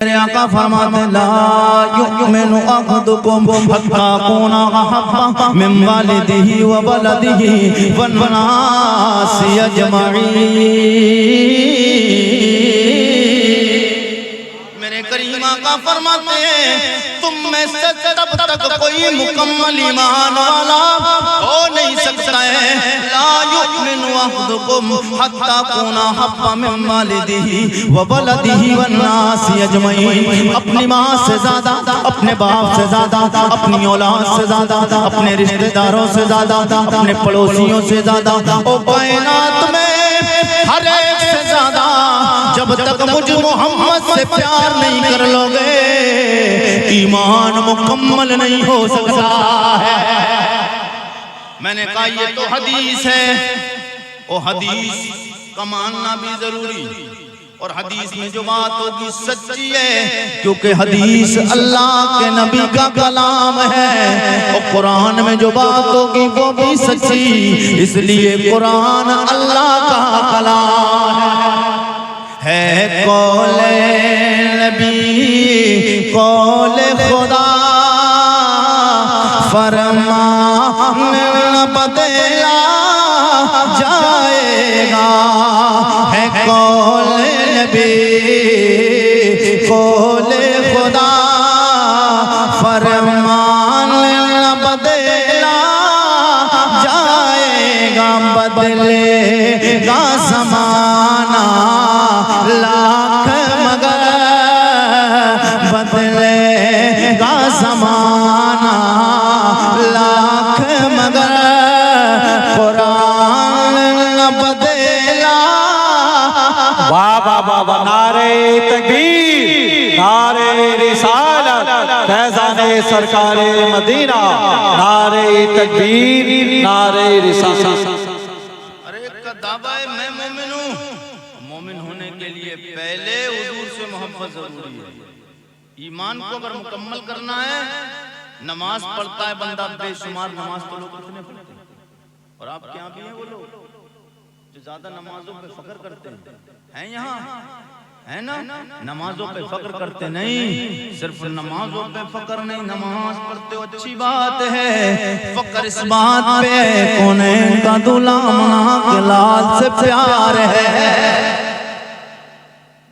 میرے آقا فرماتے لا یؤمن احدکم حتی اکون احب من والدہ وولدہ والناس اجمعین۔ میرے کریم آقا فرماتے ہیں تم میں سے تب تک کوئی مکمل ایمان والا ہو نہیں سکتا ہے لا یؤمن احدکم حتی اکون احب من والدہ وولدہ والناس اجمعین۔ اپنی ماں سے زیادہ، اپنے باپ سے زیادہ، اپنی اولاد سے زیادہ، اپنے رشتہ داروں سے زیادہ، اپنے پڑوسیوں سے زیادہ، او کائنات میں ہر ایک سے زیادہ جب تک مجھ محمد سے پیار نہیں کر لو گے ایمان مکمل نہیں ہو سکتا ہے۔ میں نے کہا یہ تو حدیث ہے، وہ حدیث کا ماننا بھی ضروری، اور حدیث میں جو بات ہوگی سچی ہے، کیونکہ حدیث اللہ کے نبی کا کلام ہے، اور قرآن میں جو بات ہوگی وہ بھی سچی، اس لیے قرآن اللہ کا کلام ہے۔ قول نبی قول خدا فرمان نہ بدلا جائے گا، ہے قول نبی قول خدا فرمان نہ بدلا جائے گا، بدلے گا زمانہ لاکھ مگر بدلے گا زمانہ لاکھ مگر قرآن نہ بدلا۔ واہ واہ واہ واہ، نعرہ تکبیر، نعرہ رسالت، فیضان سرکار مدینہ، نعرہ تکبیر، نعرہ رسالت۔ ارے کا دعویٰ ہے میں مومن ہوں، مومن ہونے کے لیے پہلے حضور سے محبت ضروری ہے۔ ایمان کو اگر مکمل کرنا ہے، نماز پڑھتا ہے بندہ بے شمار نماز تو لوگ کتنے پڑھتے ہیں، اور آپ کے یہاں بھی ہیں وہ لوگ جو زیادہ نمازوں پہ فخر کرتے ہیں یہاں ہے نا، نمازوں پہ فخر کرتے نہیں، صرف نمازوں پہ فخر نہیں، نماز پڑھتے ہو اچھی بات ہے، فخر اس بات پہ کونین کا دولہ منا کے لال سے پیار ہے۔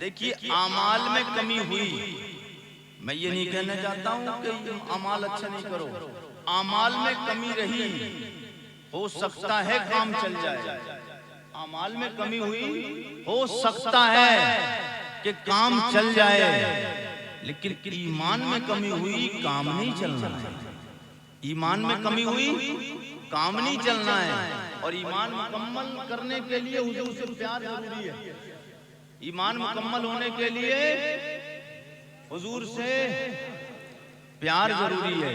دیکھیے اعمال میں کمی ہوئی، میں یہ نہیں کہنا چاہتا ہوں کہ اعمال اچھا نہیں کرو، اعمال میں کمی رہی ہو سکتا ہے کام چل جائے، اعمال میں کمی ہوئی ہو سکتا ہے کہ کام چل جائے، لیکن ایمان میں کمی ہوئی کام نہیں چلنا ہے، ایمان میں کمی ہوئی کام نہیں چلنا ہے، اور ایمان مکمل کرنے کے لیے حضور سے پیار ضروری ہے، ایمان مکمل ہونے کے لیے حضور سے پیار ضروری ہے،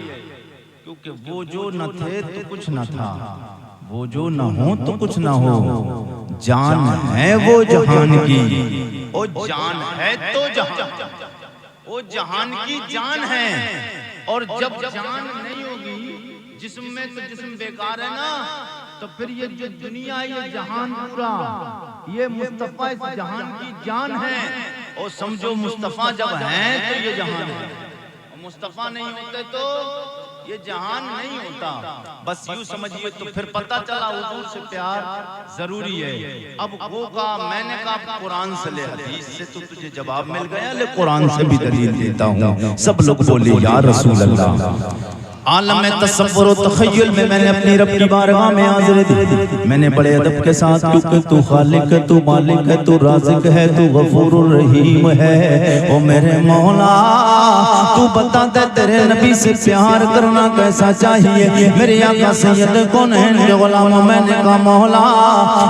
کیونکہ وہ جو نہ تھے تو کچھ نہ تھا، وہ جو نہ ہو تو کچھ نہ ہو، جان ہے وہ جہان کی، وہ جان ہے تو جہان، وہ جہان کی جان ہے، اور جب جان نہیں ہوگی جسم میں تو جسم بیکار ہے نا، تو پھر یہ جو دنیا یہ جہان پورا یہ مصطفیٰ اس جہان کی جان ہے، اور سمجھو مصطفیٰ جب ہیں تو یہ جہان ہے، مصطفیٰ نہیں ہوتے تو یہ جہان نہیں ہوتا، بس یوں سمجھئے تو پھر پتہ چلا حضور سے پیار ضروری ہے۔ اب وہ کہا میں نے کہا قرآن سے لے، حدیث سے تو تجھے جواب مل گیا، لے قرآن سے بھی دلیل دیتا ہوں۔ سب لوگ بولے یا رسول اللہ۔ عالم تصور و تخیل میں نے اپنی رب کی بارگاہ میں حاضر دی، میں نے بڑے ادب کے ساتھ، کیونکہ تو خالق ہے، تو مالک ہے، تو رازق ہے، تو غفور الرحیم ہے، او میرے مولا تو بتا دے تیرے نبی سے پیار کرنا کیسا چاہیے۔ میرے آقا سید کونین کے غلام، میں نے کہا مولا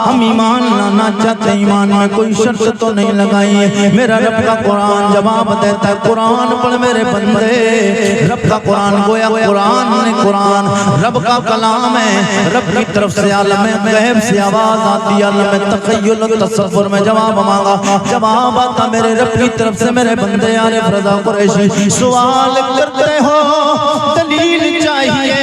ہم ایمان لانا چاہتے، ایمان میں کوئی شرط تو نہیں لگائیے۔ میرا رب کا قرآن جواب دیتا ہے، قرآن پڑھ میرے بندے، رب کا قرآن گویا قرآن رب کا کلام ہے، رب کی طرف سے عالم غیب سے آواز آتی، عالم تخیل و تصور میں جواب مانگا، جواب آتا میرے رب کی طرف سے۔ میرے بندے عارف رضا قریشی سوال کرتے ہو دلیل چاہیے،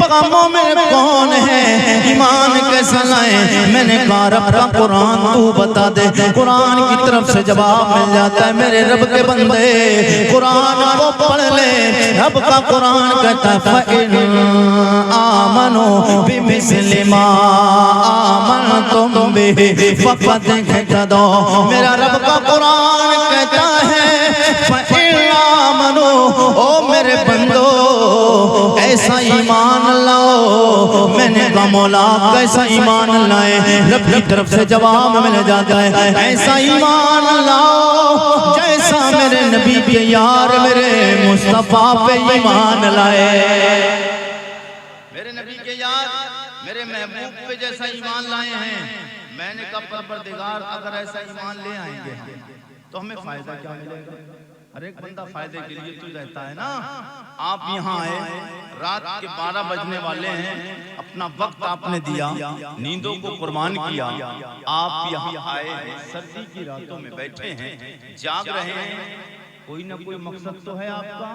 پکا مومن کون ہے، ایمان کیسا لائیں؟ میں نے کہا رب کا قرآن تو بتا دے، قرآن کی طرف سے جواب مل جاتا ہے میرے رب کے بندے قرآن کو پڑھ لے۔ رب کا قرآن کہتا ہے فَإِنْ آمَنُوا بِمِثْلِ مَا آمَنْتُمْ بِهِ فَقَدْ اهْتَدَوْا۔ میرا رب کا قرآن کہتا ہے فَإِنْ آمَنُوا، او میرے بندو ایسا ایمان لاؤ۔ میں نے کہا مولا کیسا ایمان لائے؟ رب کی طرف سے جواب مل جاتا ہے ایسا ایمان لاؤ جیسا میرے نبی کے یار میرے مصطفیٰ پہ ایمان لائے۔ میرے نبی کے یار میرے محبوب پہ جیسا ایمان لائے ہیں۔ میں نے کہا پروردگار اگر ایسا ایمان لے آئیں گے تو ہمیں فائدہ کیا ملے گا؟ ہر ایک بندہ فائدے کے لیے تو رہتا ہے نا۔ آپ یہاں آئے، رات کے 12 بجنے والے ہیں، اپنا وقت آپ نے دیا، نیندوں کو قربان کیا، آپ یہاں آئے ہیں، سردی کی راتوں میں بیٹھے ہیں، جاگ رہے ہیں، کوئی نہ کوئی مقصد تو ہے آپ کا،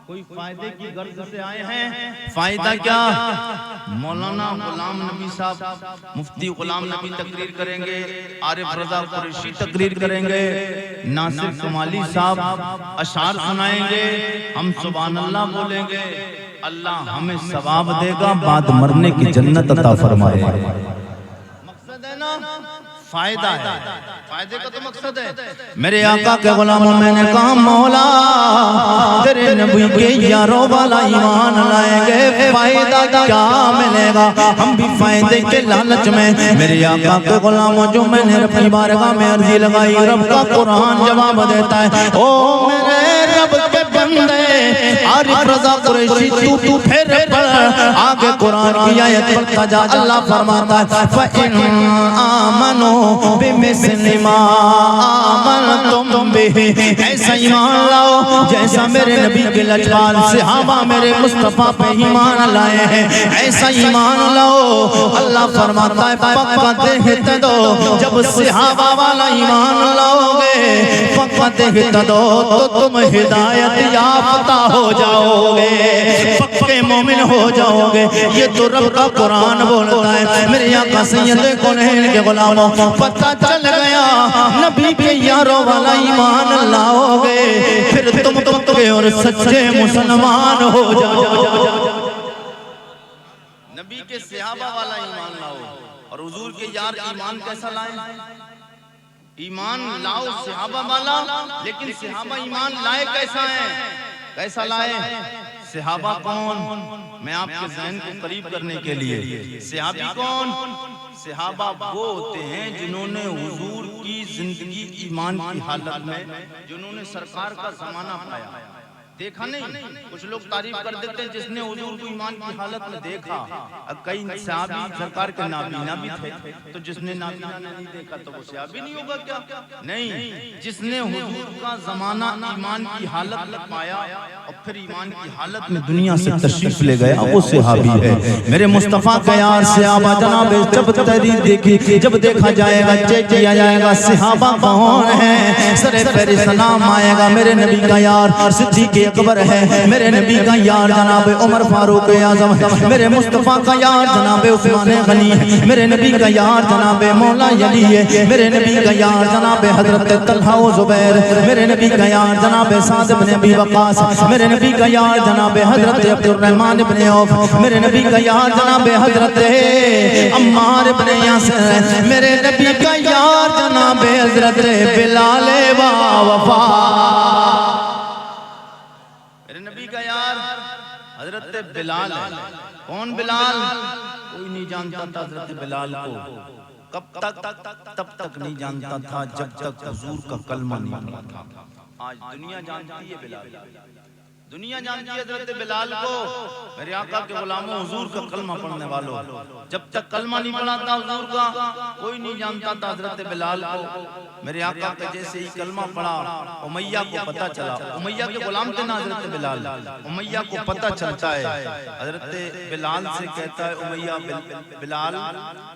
کوئی فائدے کی غرض سے آئے ہیں۔ فائدہ کیا؟ مولانا غلام نبی صاحب، مفتی غلام نبی تقریر کریں گے، عارف رضا قریشی تقریر کریں گے، ناصر کمالی صاحب اشعار سنائیں گے، ہم سبحان اللہ بولیں گے، اللہ ہمیں ثواب دے گا، بعد مرنے کی جنت عطا فرمائے۔ مقصد ہے نا، فائدہ ہے، فائدے کا تو مقصد ہے۔ میرے آقا کے غلاموں میں نے کہا مولا تیرے نبی کے یاروں والا ایمان لائیں گے، فائدہ کیا ملے گا؟ ہم بھی فائدے کے لالچ میں میرے آقا کے غلاموں جو میں نے رب کی بارگاہ میں عرضی لگائی، رب کا قرآن جواب دیتا ہے او میرے رب کے بندے عارف رضا قریشی تو پھر پڑھ آگے قرآن کی آیت پڑھتا جا۔ اللہ فرماتا ہے فَإِنْ آمَنُوا بِمِثْلِ مَا آمَنْتُمْ بِهِ، ایسا ایمان لاؤ جیسا میرے نبی کے لجپال صحابہ میرے مصطفیٰ پہ ایمان لائے ہیں، ایسا ایمان لاؤ۔ اللہ فرماتا ہے فَقَدْ اهْتَدَوْا، جب صحابہ والا ایمان لاؤ گے فَقَدْ اهْتَدَوْا تو تم ہدایت یافتہ ہو جاؤ گے، پکے مومن ہو جاؤ گے۔ یہ تو رب کا قرآن بولتا ہے۔ میرے آقا سید کونین کے غلاموں پتہ چل گیا نبی کے یاروں والا ایمان لاؤ گے پھر تم پکے اور سچے مسلمان ہو جاؤ۔ نبی کے صحابہ والا ایمان لاؤ، اور حضور کے یار ایمان کیسا لائیں؟ ایمان لاؤ صحابہ والا، لیکن صحابہ ایمان لائے کیسا ہے؟ کیسا لائے؟ صحابہ کون؟ میں آپ کے ذہن کو قریب کرنے کے لیے، صحابی کون؟ صحابہ وہ ہوتے ہیں جنہوں نے حضور کی زندگی ایمان کی حالت میں، جنہوں نے سرکار کا زمانہ پایا، دیکھا نہیں۔ کچھ لوگ تعریف کر دیتے ہیں جس نے حضور کو ایمان کی حالت میں دیکھا، کئی صحابی سرکار کے نابینا بھی تھے، تو جس نے نابینا نہیں دیکھا تو وہ صحابی نہیں ہوگا کیا؟ نہیں، جس نے حضور کا زمانہ ایمان کی حالت میں پایا اور پھر ایمان کی حالت میں دنیا سے تشریف لے گیا وہ صحابی ہے۔ میرے مصطفیٰ کا یار صحابہ جناب جب تحریر دیکھی، جب دیکھا جائے گا چیک کیا جائے گا صحابہ کون ہیں، سر پیر سلام آئے گا میرے نبی کا یار صدیق اکبر ہے، میرے نبی کا یار جناب عمر فاروق اعظم ہے، میرے مصطفیٰ کا یار جناب عثمان غنی ہے، میرے نبی کا یار جناب مولا علی ہے، میرے نبی کا یار جناب حضرت طلحہ و زبیر، میرے نبی کا یار جناب سعد بن ابی وقاص، میرے نبی کا یار جناب حضرت عبد الرحمن بن عوف، میرے نبی کا یار جناب حضرت عمار بن یاسر، میرے نبی کا یار جناب حضرت بلال وفا، حضرت بلال ہے۔ کون بلال؟ کوئی نہیں جانتا تھا حضرت بلال کو، کب تک؟ تب تک نہیں جانتا تھا جب تک حضور کا کلمہ نہیں پڑھا تھا۔ آج دنیا جانتی ہے بلال، دنیا جانتی ہے حضرت بلال کو۔ میرے آقا کے غلاموں حضور کا کلمہ پڑھنے والوں، جب تک کلمہ نہیں پڑھا تھا حضور کا کوئی نہیں جانتا تھا حضرت بلال کو۔ میرے آقا کے جیسے ہی کلمہ پڑھا امیہ کو پتہ چلا، امیہ کے غلام تھے نا حضرت بلال، امیہ کو پتہ چلتا ہے، حضرت بلال سے کہتا ہے امیہ بلال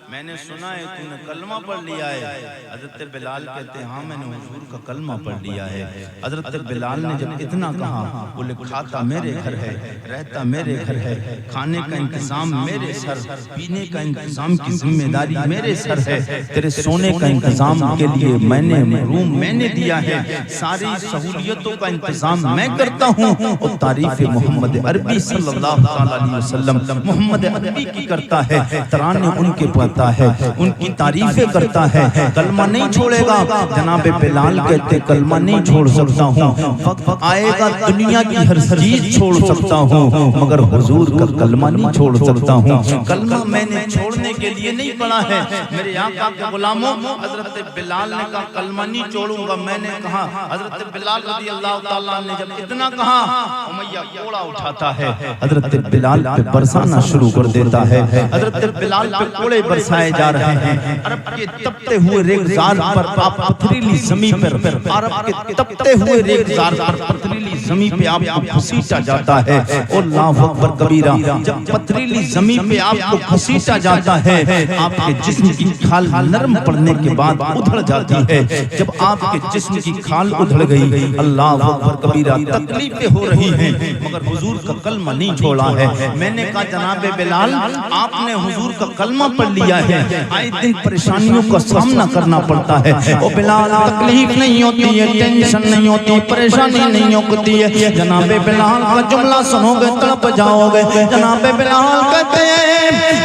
میں نے سنا ہے تو نے کلمہ پڑھ لیا ہے۔ حضرت بلال کہتے ہیں ہاں میں نے حضور کا کلمہ پڑھ لیا ہے۔ حضرت بلال نے جب اتنا کہا بولے کھاتا میرے گھر ہے، رہتا میرے گھر ہے، کھانے کا انتظام میرے سر، پینے کا انتظام کی ذمہ داری میرے سر ہے، تیرے سونے کا انتظام کے لیے میں نے روم میں نے دیا ہے، ساری سہولیتوں کا انتظام میں کرتا ہوں، اور تعریف محمد عربی صلی اللہ علیہ وسلم محمد عربی کی کرتا ہے، ترانے ان کے پڑھتا ہے، ان کی تعریفیں کرتا ہے، کلمہ نہیں چھوڑے گا۔ جناب بلال کہتے کلمہ نہیں چھوڑ سکتا ہوں، وقت آئے گا دنیا کی ہر چیز چھوڑ سکتا ہوں، مگر حضور کا کلمہ نہیں چھوڑ سکتا ہوں۔ کلمہ میں نے چھوڑنے کے لیے نہیں پڑھا ہے، میرے آقا کے غلاموں، حضرت بلال نے کہا کلمہ نہیں چھوڑوں گا، میں نے کہا حضرت بلال رضی اللہ تعالیٰ نے جب اتنا کہا، امیہ کوڑا اٹھاتا ہے، حضرت بلال پہ برسانا شروع کر دیتا ہے، حضرت بلال پہ کوڑے برسائے جا رہے ہیں، عرب کے تپتے ہوئے ریگزار پر پتھریلی زمین پر، عرب کے تپتے ہوئے ریگزار پر پتھریلی زمین پہ آپ کو گھسیٹا جاتا ہے، اللہ اکبر کبیرہ، جب پتھریلی زمین پہ آپ کو گھسیٹا جاتا ہے، آپ کے جسم کی کھال نرم پڑنے کے بعد ادھڑ جاتی ہے، جب آپ کے جسم کی کھال ادھڑ گئی، اللہ اکبر کبیرہ، تکلیفیں ہو رہی ہیں، مگر حضور کا کلمہ نہیں چھوڑا ہے۔ میں نے کہا جناب بلال آپ نے حضور کا کلمہ پڑھ لیا ہے، آئے دن پریشانیوں کا سامنا کرنا پڑتا ہے، او بلال تکلیف نہیں ہوتی ہے، ٹینشن نہیں ہوتی، پریشانی نہیں ہوتی ہے، جناب بلال کا جملہ سنو گے تڑپ جاؤ گے۔ جناب بلال کہتے ہیں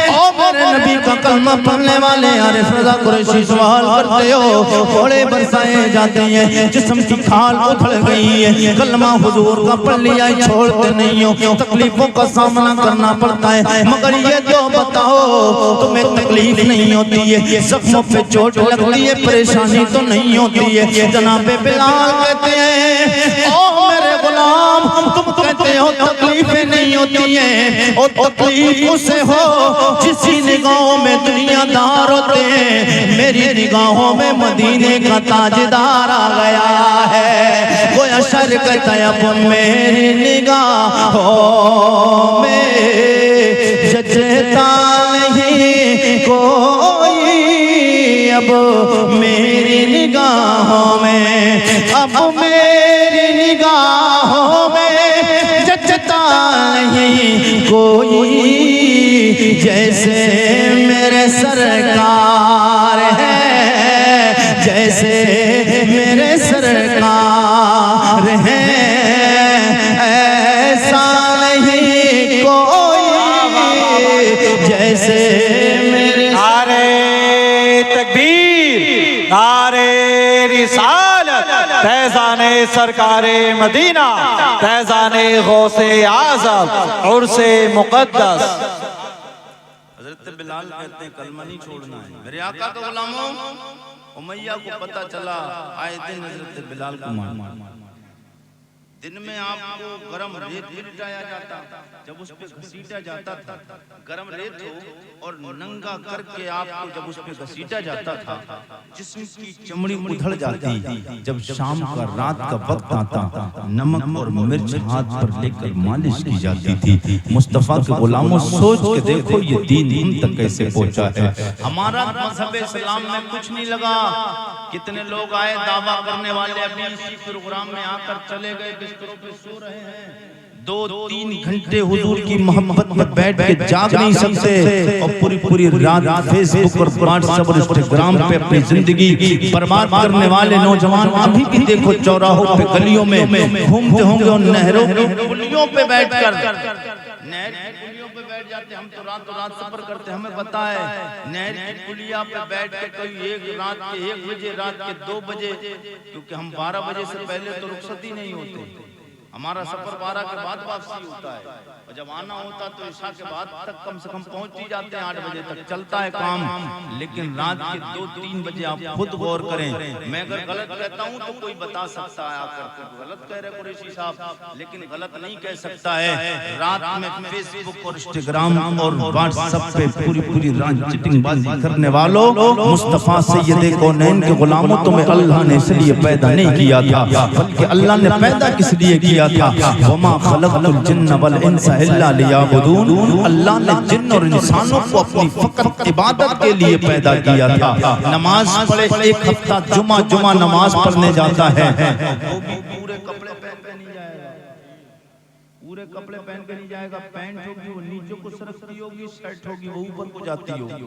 او میرے نبی کا کلمہ پڑھنے والے عارف رضا قریشی سوال کرتے ہو، کوڑے برسائے جاتے ہیں، جسم کی کھال ادھڑ گئی ہے، کلمہ حضور کا پڑھ لیا چھوڑتے نہیں ہو، تکلیفوں کا سامنا کرنا پڑتا ہے، مگر یہ تو بتاؤ تمہیں تکلیف نہیں ہوتی ہے، زخموں پہ چوٹ لگتی ہے، پریشانی تو نہیں ہوتی ہے۔ جناب بلال کہتے ہیں او میرے غلام تم کہتے ہو تکلیفیں نہیں ہوتی ہیں، اور تکلیف اسے ہو جسی نگاہوں میں دنیا دار ہوتے ہیں، میری نگاہوں میں مدینے کا تاجدار آ گیا ہے، کوئی اشر کہتا ہے اب میری نگاہوں میں ججتا نہیں کوئی، اب میری نگاہوں میں، اب میری نگاہوں میں ججتا نہیں کوئی، جیسے میرے سرکار ہے، جیسے میرے سرکار ہے، ایسا نہیں کوئی جیسے میرے۔ نعرہ تکبیر، نعرہ رسالت، فیضان سرکار مدینہ، فیضان غوث اعظم، عرس مقدس۔ حضرت بلال کہتے ہیں کلمہ نہیں چھوڑنا ہے۔ میرے آقا کے غلاموں، امیہ کو پتہ چلا، آئے دن حضرت بلال کو مارنا، دن میں آپ کو گرم ریت لٹایا جاتا، جب اس پہ گھسیٹا جاتا تھا، گرم ریت ہو اور ننگا کر کے آپ کو جب اس پہ گھسیٹا جاتا تھا، جسم کی چمڑی ادھڑ جاتی، جب شام کا رات کا وقت آتا، نمک اور مرچ ہاتھ پر لے کر مالش کی جاتی تھی۔ مصطفیٰ کے غلاموں سوچ کے دیکھو یہ دین ہم تک کیسے پہنچا ہے۔ ہمارا مذہب اسلام میں کچھ نہیں لگا، کتنے لوگ آئے دعویٰ کرنے والے ابھی اسی پروگرام میں آ کر چلے گئے، بستروں پہ سو رہے ہیں، 2-3 گھنٹے حضور کی محبت میں بیٹھ کے جاگ نہیں سکتے، اور پوری رات فیس بک اور واٹس ایپ اور انسٹاگرام پہ اپنی زندگی برباد کرنے والے نوجوان ابھی بھی دیکھو چوراہوں پہ گلیوں میں گھومتے ہوں گے، اور نہروں کی پلیوں پہ بیٹھ کر، نہر کی پلیوں پہ بیٹھ جاتے، ہم تو رات سفر کرتے، ہمیں پتا ہے نہر کی پلیاں پہ بیٹھ کے کوئی رات کے 1 بجے، رات کے 2 بجے، کیونکہ ہم 12 بجے سے پہلے تو رخصت ہی نہیں ہوتے، ہمارا سفر 12 کے بعد واپسی ہوتا ہے، اور جب آنا ہوتا تو عشاء کے بعد تک کم سے کم پہنچ ہی جاتے ہیں، 8 بجے تک چلتا ہے کام، لیکن رات کے 2-3 بجے آپ خود غور کریں، میں اگر غلط کہتا ہوں تو کوئی بتا سکتا ہے، آپ غلط کہہ رہے قریشی صاحب، لیکن غلط نہیں کہہ سکتا ہے۔ رات میں فیس بک اور انسٹاگرام اور واٹس ایپ پہ پوری رات چیٹنگ بازی کرنے والوں، مصطفیٰ سید کونین کے غلاموں، تمہیں اللہ نے اس لیے پیدا نہیں کیا تھا، بلکہ اللہ نے پیدا کس لیے کیا تھا؟ وَمَا خَلَقْتُ الْجِنَّ وَالْإِنسَ إِلَّا لِيَعْبُدُونَ، اللہ نے جن اور انسانوں کو اپنی فقط عبادت کے لیے پیدا کیا تھا۔ نماز پڑھے 1 ہفتہ جمعہ نماز پڑھنے جاتا ہے، وہ بھی پورے کپڑے پہن کے نہیں جائے گا، پورے کپڑے پہن کے نہیں جائے گا، پینٹ ہوگی وہ نیچے کو سرکتی ہوگی، شرٹ ہوگی وہ اوپر کو جاتی ہوگی،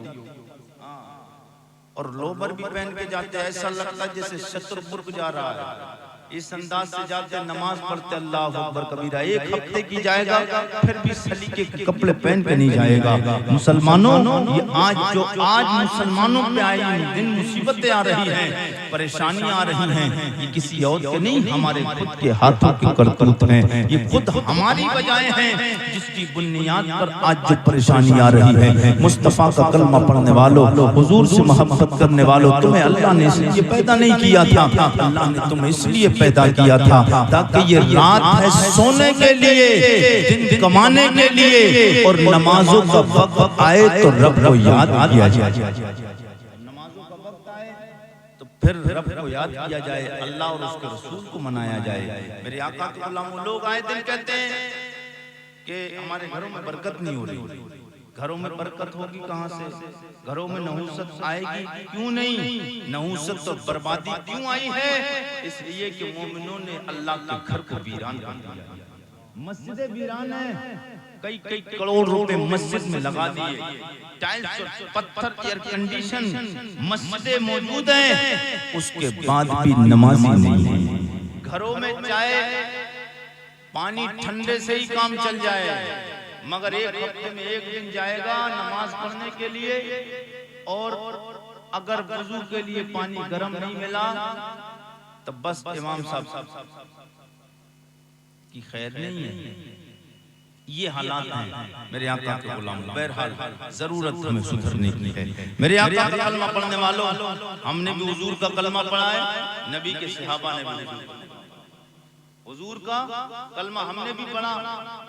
اور لوبر بھی پہن کے جاتے ہیں، ایسا لگتا ہے جیسے شتر برق جا رہا ہے، اس انداز سے جاتے ہیں، نماز پڑھتے اللہ اکبر کبیرہ، ایک ہفتے کی جائے گا پھر بھی سلیقے کے کپڑے پہن کے نہیں جائے گا۔ مسلمانوں یہ آج مسلمانوں پہ آئی دن مصیبتیں آ رہی ہیں، پریشانیاں آ رہی ہیں، یہ کسی اور کے نہیں، ہمارے خود کے ہاتھوں کی کرتوت ہیں، یہ خود ہماری وجہیں ہیں جس کی بنیاد پر آج جو پریشانی آ رہی ہے۔ مصطفیٰ کا کلمہ پڑھنے والوں، حضور سے محبت کرنے والوں، تمہیں اللہ نے اس لیے پیدا نہیں کیا تھا، اللہ نے تمہیں اس لیے پیدا کیا تھا تاکہ یہ رات ہے سونے کے لیے، دن کمانے کے لیے، اور نمازوں کا وقت آئے تو رب کو یاد کیا جائے، نمازوں کا وقت آئے تو پھر رب کو یاد کیا جائے، اللہ اور اس کے رسول کو منایا جائے۔ میرے آقا کے غلاموں، لوگ آئے دن کہتے ہیں کہ ہمارے گھروں میں برکت نہیں ہو رہی، گھروں میں برکت ہوگی کہاں سے، گھروں میں نحوست آئے گی کیوں نہیں، نحوست اور بربادی کیوں آئی ہے، اس لیے کہ مومنوں نے اللہ کے گھر کو ویران کر دیا، مسجدیں ویران ہیں، کئی کروڑ روپے مسجد میں لگا دیے، ٹائلز اور پتھر ایئر کنڈیشن مسجدیں موجود ہیں، اس کے بعد بھی نمازی نہیں ہیں، گھروں میں چائے پانی ٹھنڈے سے ہی کام چل جائے، مگر ایک ہفتے میں ایک دن جائے گا نماز پڑھنے کے لیے، اور اگر وضو کے لیے پانی گرم نہیں ملا تو بس امام صاحب کی خیر نہیں ہے۔ یہ حالات ہیں میرے آقا کے غلام، بہرحال ضرورت ہمیں سدھرنے کی ہے۔ میرے آقا کا کلمہ پڑھنے والوں، ہم نے بھی حضور کا کلمہ پڑھا ہے، نبی کے صحابہ نے بھی، حضور کا کلمہ ہم نے بھی پڑھا،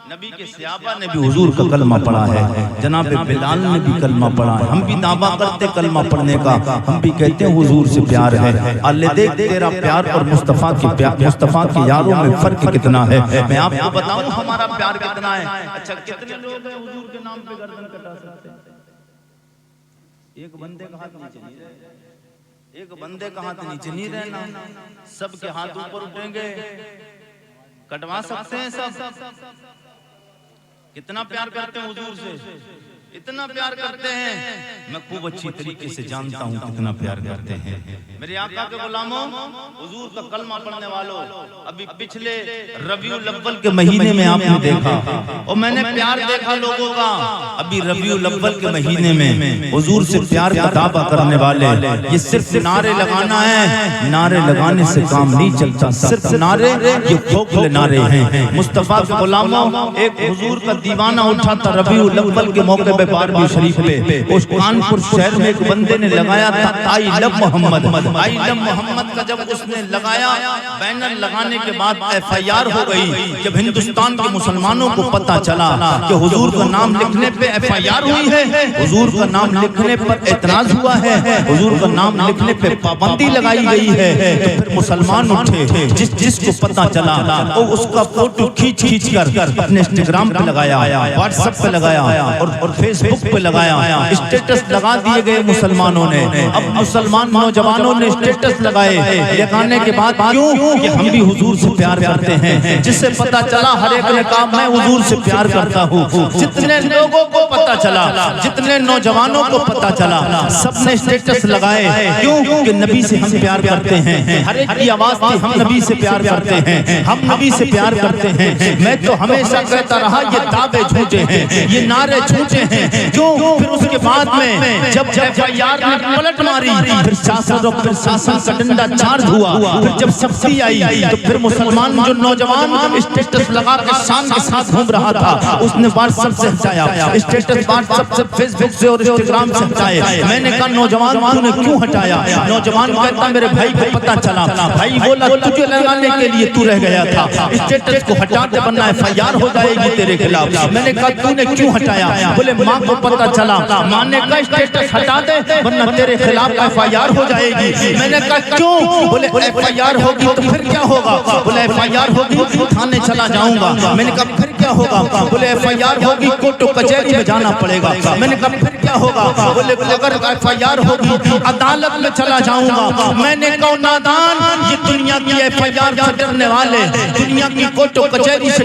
نبی کے صحابہ نے بھی حضور کا کلمہ پڑھا ہے، جناب بلال نے بھی کلمہ پڑھا ہے، ہم بھی دعویٰ کرتے کلمہ پڑھنے کا، ہم بھی کہتے ہیں حضور سے پیار ہے۔ اللہ دیکھ تیرا پیار اور مصطفیٰ کے یاروں میں فرق کتنا ہے، میں آپ کو بتاؤں ہمارا پیار کتنا ہے۔ اچھا کتنے لوگ ہیں حضور کے نام پہ گردن کٹا سکتے ہیں؟ ایک بندے کا ہاتھ نیچے نہیں رہنا، ایک بندے کا ہاتھ نیچے نہیں رہنا، سب کے ہاتھ اوپر اٹھیں گے، کٹوا سکتے ہیں سب۔ کتنا پیار کرتے ہیں حضور سے، اتنا پیار کرتے ہیں، میں خوب اچھی طریقے سے جانتا ہوں کتنا پیار کرتے ہیں۔ میرے آقا کے غلاموں، حضور کا کلمہ پڑھنے والوں، ابھی پچھلے ربیع الاول کے مہینے میں آپ نے دیکھا، اور میں نے پیار دیکھا لوگوں کا، ابھی ربیع الاول کے مہینے میں حضور سے پیار کا دعویٰ کرنے والے، یہ صرف نعرے لگانا ہے، نعرے لگانے سے کام نہیں چلتا، صرف نعرے یہ کھوکھلے نعرے ہیں۔ مصطفیٰ کے غلاموں، ایک حضور کا دیوانہ اٹھا تھا ربیع الاول کے موقع باربی شریف پہ، اس کانپور شہر میں ایک بندے نے لگایا تھا آئی لو محمد، آئی لو محمد کا جب اس نے لگایا، بینر لگانے کے بعد ایف آئی آر ہو گئی۔ جب ہندوستان کے مسلمانوں کو پتا چلا کہ حضور کا نام لکھنے پہ ایف آئی آر ہوئی ہے، حضور کا نام لکھنے پر اعتراض ہوا ہے، حضور کا نام لکھنے پہ پابندی لگائی گئی ہے، تو پھر مسلمان اٹھے، جس کو پتا چلا وہ اس کا فوٹو کھینچ کر اپنے انسٹاگرام پہ لگایا، واٹس ایپ پہ لگایا، اور فیس بک پہ لگایا، اسٹیٹس لگا دیے گئے مسلمانوں نے۔ اب مسلمان نوجوانوں نے اسٹیٹس لگائے، لگانے کے بعد کیوں کہ ہم بھی حضور سے پیار کرتے ہیں، جس سے پتا چلا ہر ایک نے کہا میں حضور سے پیار کرتا ہوں۔ جتنے لوگوں کو پتا چلا، جتنے نوجوانوں کو پتا چلا، سب نے اسٹیٹس لگائے، کیوں کہ نبی سے ہم پیار کرتے ہیں۔ ہر ایک کی آواز تھی ہم نبی سے پیار کرتے ہیں، ہم نبی سے پیار کرتے ہیں۔ میں تو ہمیشہ کہتا رہا یہ دعوے جھوٹے ہیں، یہ نعرے جھوٹے ہیں، کیوں؟ پھر اس کے بعد میں جب ایف آئی آر نے پلٹ ماری، پھر شاسن اور پھر شاسن کا ڈنڈا چارج ہوا، پھر جب سختی آئی تو پھر مسلمان جو نوجوان اسٹیٹس لگا کے شان کے ساتھ گھوم رہا تھا، اس نے واٹس ایپ سے ہٹایا، اسٹیٹس واٹس ایپ سے، فیس بک سے اور انسٹاگرام سے ہٹائے۔ میں نے کہا نوجوان تو نے کیوں ہٹایا؟ نوجوان کہتا میرے بھائی کو پتا چلا، بھائی بولا تجھے لگانے کے لیے تو رہ گیا تھا، اسٹیٹس کو ہٹا دے ورنہ ایف آئی آر ہو جائے گی تیرے خلاف۔ میں نے کہا تو نے کیوں ہٹایا؟ بولے ماں کو پتا چلا، ماں نے کہا اسٹیٹس ہٹا دے ورنہ تیرے خلاف ایف آئی آر ہو جائے گی۔ میں نے کہا کیوں؟ بولے ایف آئی آر ہوگی تو پھر کیا ہوگا؟ بولے ایف آئی آر ہوگی تھانے چلا جاؤں گا۔ میں نے کہا پھر کیا ہوگا؟ بولے ایف آئی آر ہوگی کوٹو کچہری میں جانا پڑے گا۔ میں نے کہا پھر کیا ہوگا؟ بولے اگر ایف آئی آر ہوگی عدالت میں چلا جاؤں گا۔ میں نے کہا نادان، یہ دنیا کی ایف آئی آر سے ڈرنے والے، دنیا کی کوٹو کچہری سے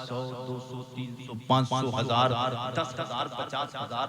100 200 300 500 1000 10,000 50,000,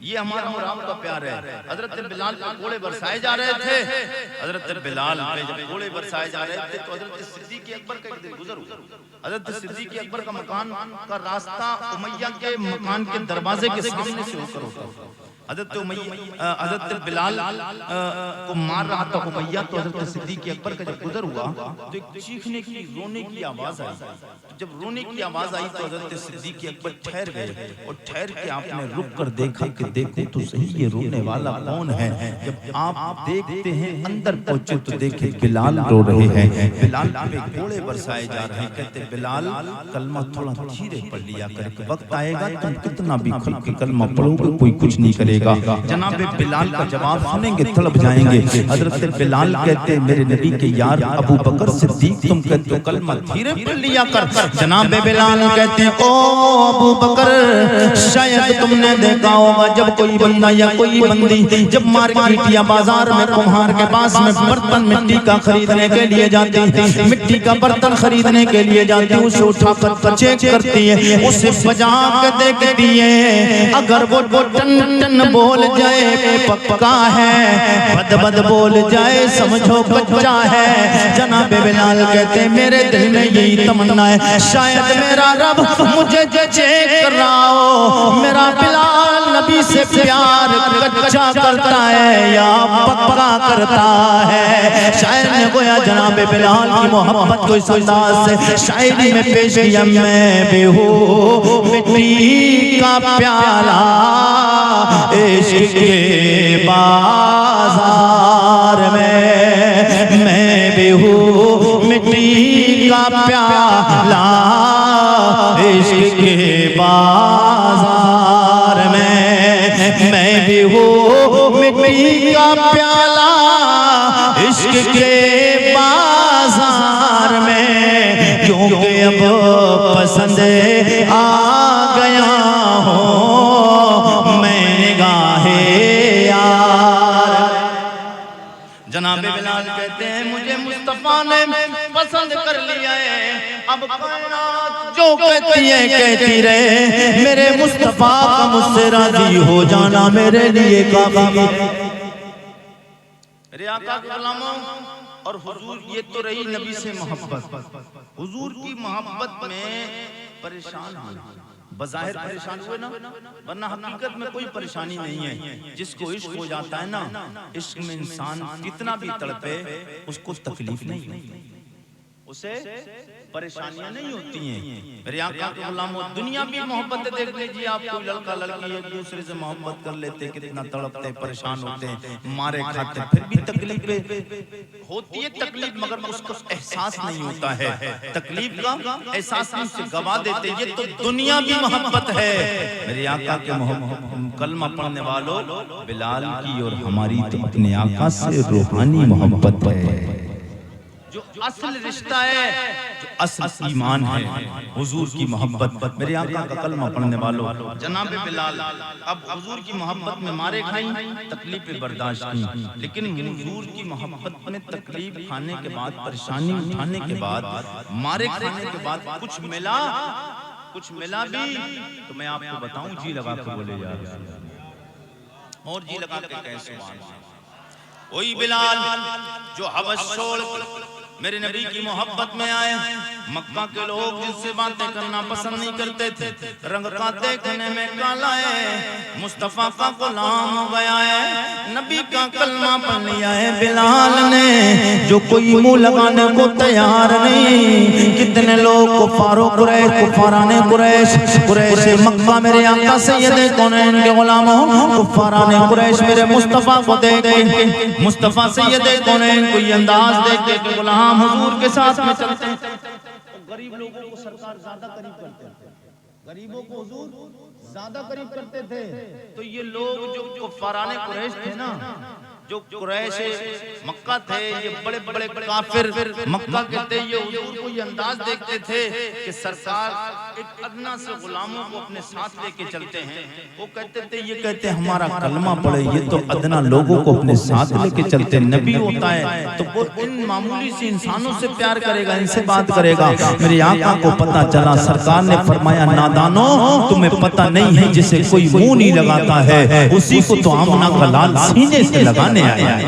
یہ ہمارا اور آپ کا پیار ہے. حضرت بلال پہ گھوڑے برسائے جا رہے تھے. حضرت بلال پہ جب گھوڑے برسائے جا رہے تھے تو حضرت صدیق اکبر کا ایک دن گزر ہوا. حضرت صدیق اکبر کا مکان کا راستہ امیہ کے مکان کے دروازے کے سامنے سے ہو کر ہوتا. حضرت بلال کو مار رہا تھا امیہ, تو حضرت صدیق اکبر کا جب گزر ہوا تو ایک چیخنے کی, رونے کی آواز آئی. جب رونے کی آواز آئی تو حضرت صدیق اکبر ٹھہر گئے, اور ٹھہر کے آپ نے رک کر دیکھا کہ دیکھو تو صحیح یہ رونے والا کون ہے. جب آپ دیکھتے ہیں اندر پہنچے تو دیکھیں بلال رو رہے ہیں. بلال پہ گھوڑے برسائے جا رہے ہیں. کہتے بلال کلمہ تھوڑا دھیرے پڑھ لیا کر, وقت آئے گا تم کتنا بھی کھل کے کلمہ پڑھو گے کوئی کچھ نہیں کرے گا. جناب بلال کا جواب سنیں گے تڑپ جائیں گے. حضرت بلال کہتے میرے نبی کے یار ابو بکر صدیق تم کہتے ہو کلمہ دھیرے پڑھ لیا کر. جناب بلال کہتے او ابو بکر شاید تم نے دیکھا ہوگا جب کوئی بندہ یا کوئی بندی جب مارکیٹ یا بازار میں کمہار کے پاس میں برتن مٹی کا خریدنے کے لیے جاتی ہے, مٹی کا برتن خریدنے کے لیے جاتی ہے, اسے اٹھا کر چیک کرتی ہے, اسے بجا کے دیکھتی ہے. اگر وہ ٹن ٹن بول جائے پکا ہے, بد بد بول جائے سمجھو کچا ہے. جناب بلال کہتے میرے دل میں یہی تمنا ہے شاید میرا رب مجھے چیک کر رہا ہو, میرا بلال نبی سے پیار کچا کرتا ہے یا پکا کرتا ہے. شاعر نے گویا جناب بلال کی محبت کو اس انداز سے شاعری میں پیش کیا. میں بھی ہوں مٹی کا پیالہ عشق کے بازار میں بھی ہوں مٹی کا پیالہ عشق کے بازار میں بھی ہوں مٹی کا پیالہ عشق کے بازار میں, کیونکہ اب پسند آ گیا ہوں میں نگاہ یار. جناب بلال کہتے ہیں مجھے مصطفیٰ نے پسند کر لیا ہے, اب کائنات جو کہتی ہے کہتی رہے, میرے مصطفیٰ کا مجھ سے راضی ہو جانا میرے لیے کافی ہے. میرے آقا کے غلاموں اور حضور, یہ تو رہی نبی سے محبت. حضور کی محبت میں پریشان ہوئے, بظاہر پریشان ہوئے نا, ورنہ حقیقت میں کوئی پریشانی نہیں ہے. جس کو عشق ہو جاتا ہے نا, عشق میں انسان کتنا بھی تڑپے اس کو تکلیف نہیں, اسے پریشانیاں نہیں ہوتی ہیں. میرے آقا کے غلاموں, دنیا بھی محبت دیکھ لیجیے آپ, کوئی لڑکا لڑکی ایک دوسرے سے محبت کر لیتے, کتنا تڑپتے پریشان ہوتے ہیں, مارے کھاتے, پھر بھی تکلیف ہوتی ہے تکلیف, مگر اس کو احساس نہیں ہوتا ہے. تکلیف کا احساس نہیں سے گوا دیتے. یہ تو دنیا بھی محبت ہے. میرے آقا کے کلمہ پڑھنے والوں, بلال کی اور ہماری تو اپنے آقا سے روحانی محبت ہے. جو اصل رشتہ ہے, جو اصل ایمان ہے, حضور کی محبت. میرے آقا کا کلمہ پڑھنے والوں, جناب بلال اب حضور کی محبت میں مارے کھائیں, تکلیف برداشت کی, لیکن حضور کی محبت میں تکلیف کھانے کے بعد, پریشانی اٹھانے کے بعد, مارے کھانے کے بعد کچھ ملا بھی تو میں آپ کو بتاؤں, جی لگا کے بولے یار, اور جی لگا کے کہیں سبحان اللہ. وہی بلال جو حبش چھوڑ میرے نبی کی محبت میں آئے, مکہ کے لوگ جن سے باتیں کرنا پسند نہیں کرتے تھے, رنگ کا دیکھنے میں کالا ہے, مصطفیٰ کا غلام ہو گیا ہے, نبی کا کلمہ پڑھ لیا ہے بلال نے, جو کوئی منہ لگانے کو تیار نہیں. کتنے لوگ کفار و قریش, کفاران قریش مکہ میرے آقا سید کونین کے غلاموں, کفاران قریش میرے مصطفیٰ کو دیکھ کے, مصطفیٰ سید کونین کو یہ انداز دیکھ کے غلام حضور کے ساتھ میں چلتے ہیں. غریب لوگوں کو سرکار زیادہ قریب کرتے تھے, غریبوں کو حضور زیادہ قریب کرتے تھے. تو یہ لوگ جو کفاران قریش تھے نا, جو قریش مکہ تھے, یہ بڑے بڑے کافر مکہ کے تھے, یہ حضور کو یہ انداز دیکھتے تھے کہ سرکار ایک ادنا سے غلاموں کو اپنے ساتھ لے کے چلتے ہیں، وہ کہتے تھے، یہ کہتے ہیں ہمارا کلمہ پڑھے، یہ تو ادنا لوگوں کو اپنے ساتھ لے کے چلتے ہیں، نبی ہوتا ہے تو وہ ان معمولی سی انسانوں سے پیار کرے گا، ان سے بات کرے گا۔ میرے آقا کو پتہ چلا، سرکار نے فرمایا نادانو تمہیں پتہ نہیں ہے جسے کوئی منہ نہیں لگاتا ہے اسی کو تو آمنہ کا لال سینے سے لگانے آیا ہے،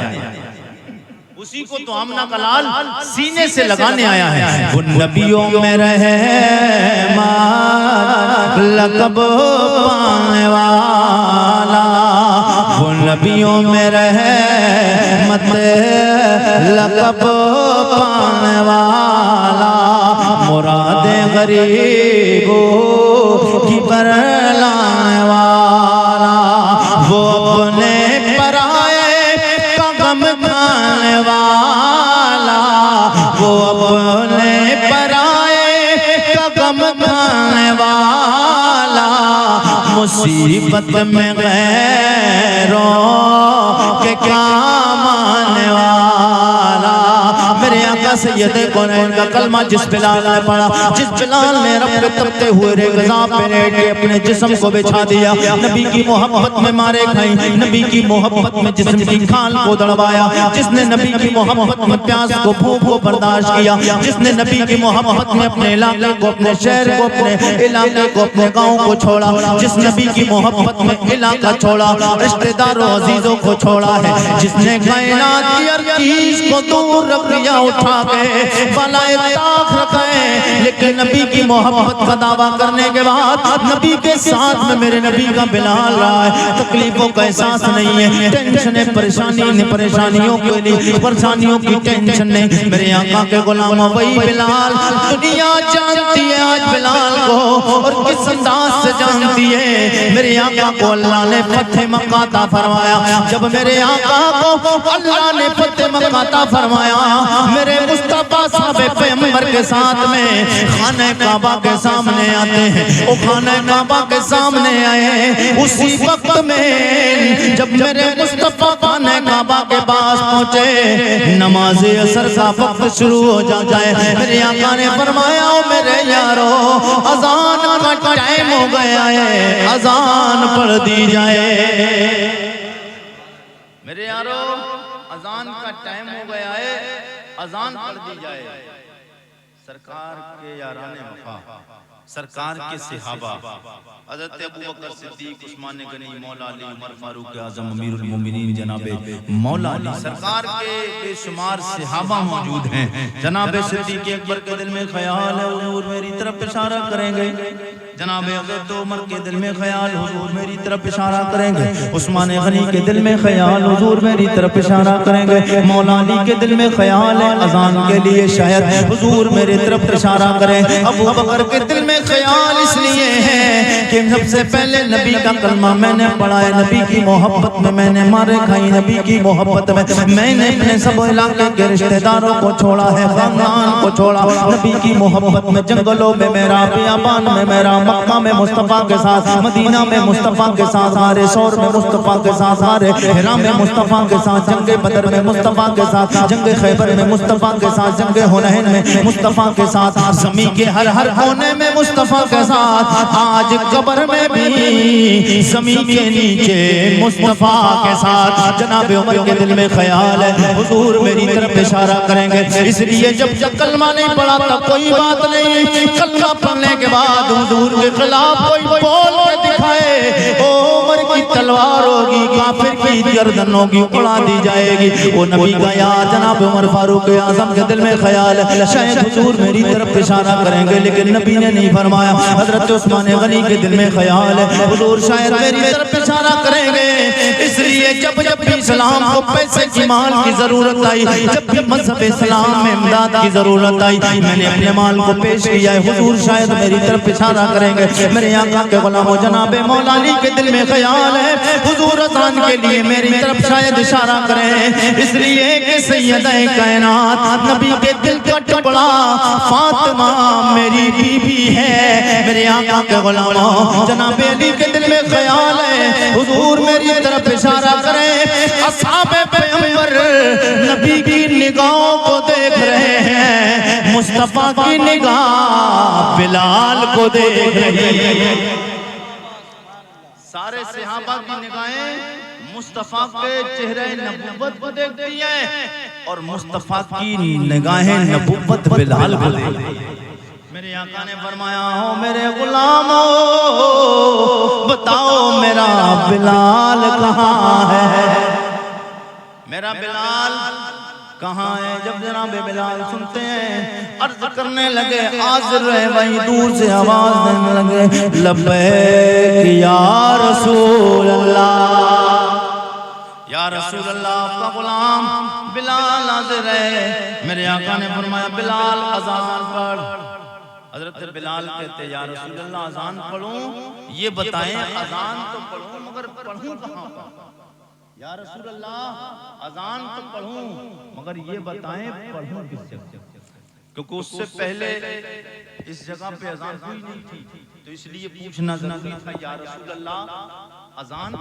اسی کو تو آمنہ کا لال سینے سے لگانے آیا ہے۔ وہ نبیوں میں رحمت لقب پانے والا، وہ نبیوں میں رحمت لقب پانے والا، مراد غریبوں کی برلانے والا، وہ اپنے پرائے کا غم کھانے والا، وہ اپنے پرائے کا غم کھانے والا، مصیبت میں غیروں کے کام آنے والا۔ میرے آقا سید کونین کا کلمہ جس بلال نے پڑھا، جس بلال نے رب کے تپتے ہوئے ریگزاں پہ لیٹ کے اپنے جسم کو بچھا دیا، نبی کی محبت میں مارے کھائیں، نبی کی محبت میں جسم کی کھال کو دڑوایا، جس نے نبی کی محبت میں پیاس کو بھوک کو برداشت کیا، جس نے نبی کی محبت میں اپنے علاقے کو، اپنے شہر کو، اپنے علاقے کو، اپنے گاؤں کو چھوڑا، جس نبی کی محبت میں علاقہ چھوڑا، رشتہ داروں عزیزوں کو چھوڑا ہے، جس نے کائنات کی ہر چیز کو دور رکھ دیا اٹھا کے بالائے طاق رکھے، لیکن نبی کی محبت کا دعویٰ کرنے کے بعد نبی کے ساتھ میں میرے نبی کا بلال رہا ہے، تکلیفوں کا احساس نہیں ہے، ٹینشنیں پریشانیوں کے لیے پریشانیوں کی ٹینشن نہیں۔ میرے آقا کے غلاموں وہی بلال، دنیا جانتی ہے آج بلال کو اور کس انداز سے جانتی ہے۔ میرے آقا کو اللہ نے فتح مکہ عطا فرمایا، جب میرے آقا کو اللہ نے فتح مکہ عطا فرمایا، میرے مصطفیٰ صاحب پیغمبر کے ساتھ میں خانہ کعبہ کے سامنے آتے ہیں، وہ خانہ کعبہ کے سامنے آئے، اسی وقت میں جب میرے مصطفیٰ خانہ کعبہ کے پاس پہنچے، نماز عصر کا وقت شروع ہو جائے، میرے آقا نے فرمایا او میرے یارو اذان کا ٹائم ہو گیا ہے، اذان پڑھ دی جائے۔ میرے یارو اذان کا ٹائم ہو گیا ہے، اذان پڑھ دی جائے۔ سرکار کے یاران وفا، سرکار کے صحابہ، حضرت ابوبکر صدیق، عثمان غنی، مولا علی، عمر فاروق اعظم، امیر المومنین جناب مولا علی، سرکار کے بے شمار صحابہ موجود ہیں۔ جناب صدیق اکبر کے دل میں خیال ہے حضور میری طرف اشارہ کریں گے، جناب حضرت عمر کے دل میں خیال حضور میری طرف اشارہ کریں گے، عثمان غنی کے دل میں خیال حضور میری طرف اشارہ کریں گے، مولا علی کے دل میں خیال ہے اذان کے لیے شاید حضور میری طرف اشارہ کریں، ابوبکر کے دل میں خیال اس لیے ہے کہ سب سے پہلے نبی کا کلمہ میں نے پڑھا ہے، نبی کی محبت میں نے مارے کھائی، نبی کی محبت میں نے اپنے سب علاقے کے رشتہ داروں کو چھوڑا ہے، خاندان کو چھوڑا، نبی کی محبت میں جنگلوں میں میرا، بیابان میں میرا، مکہ میں مصطفیٰ کے ساتھ، مدینہ میں مصطفیٰ کے ساتھ، ہارے سور میں مصطفیٰ کے ساتھ، ہارے حرا میں مصطفیٰ کے ساتھ، جنگ بدر میں مصطفیٰ کے ساتھ، جنگ خیبر میں مصطفیٰ کے ساتھ، جنگ حنین میں مصطفیٰ کے ساتھ، زمین کے ہر کونے میں مصطفیٰ کے ساتھ، آج قبر میں بھی زمین کے نیچے مصطفیٰ کے ساتھ۔ جناب عمر کے دل میں خیال ہے حضور میری طرف اشارہ کریں گے، اس لیے جب کلمہ نہیں پڑھا تھا کوئی بات نہیں، کلمہ پڑھنے کے بعد حضور کے خلاف کوئی بول کے دکھائے، عمر کی تلوار ہوگی، کافر کی گردن ہوگی، اڑا دی جائے گی۔ وہ نبی کا یاد جناب عمر فاروق اعظم کے دل میں خیال ہے شاید حضور میری طرف اشارہ کریں گے، لیکن نبی نے نہیں فرمایا۔ حضرت عثمان غنی کے دل میں خیال ہے حضور شاید میری طرف اشارہ کریں گے، اس لیے جب بھی اسلام کو پیسے کی مال کی ضرورت آئی، جب بھی مذہب اسلام میں امداد کی ضرورت آئی، میں نے اپنے مال کو پیش کیا ہے، حضور شاید میری طرف اشارہ کریں گے۔ میرے آقا کے غلاموں جناب مولا علی کے دل میں خیال ہے حضور اذان کے لیے میری طرف شاید اشارہ کریں، اس لیے کہ سیدہ کائنات نبی کے دل کا ٹکڑا فاطمہ میری بیوی ہے۔ میرے آقا کے غلاموں جناب علی کے دل میں خیال ہے حضور میری طرف اشارہ کریں، اصحاب پیغمبر نبی کی نگاہوں کو دیکھ رہے ہیں، مصطفیٰ کی نگاہ بلال کو دیکھ رہی ہے۔ سارے صحابہ کی نگاہیں مصطفیٰ کے چہرے نبوت کو دیکھتی ہیں اور مصطفیٰ کی نگاہیں نبوت بلال کو دیکھتی ہیں۔ میرے آقا نے فرمایا ہو میرے غلاموں بتاؤ میرا بلال کہاں ہے، میرا بلال کہاں ہے؟ جب جناب بلال سنتے ہیں عرض کرنے لگے حاضر رہے وہی دور سے آواز دینے لگے لبیک یا رسول اللہ، یا رسول اللہ آپ کا غلام بلال حاضر ہے۔ میرے آقا نے فرمایا بلال اذان پڑھ۔ حضرت بلال کہتے یا رسول اللہ اذان پڑھوں، یہ بتائیں اذان تو پڑھوں مگر پڑھوں کہاں پر؟ یا رسول اللہ اذان تو پڑھوں مگر یہ بتائیں پڑھوں کس جگہ؟ کیونکہ اس سے پہلے اس جگہ پہ اذان ہوئی نہیں تھی، تو اس لیے پوچھنا ضروری تھا یا رسول اللہ اذان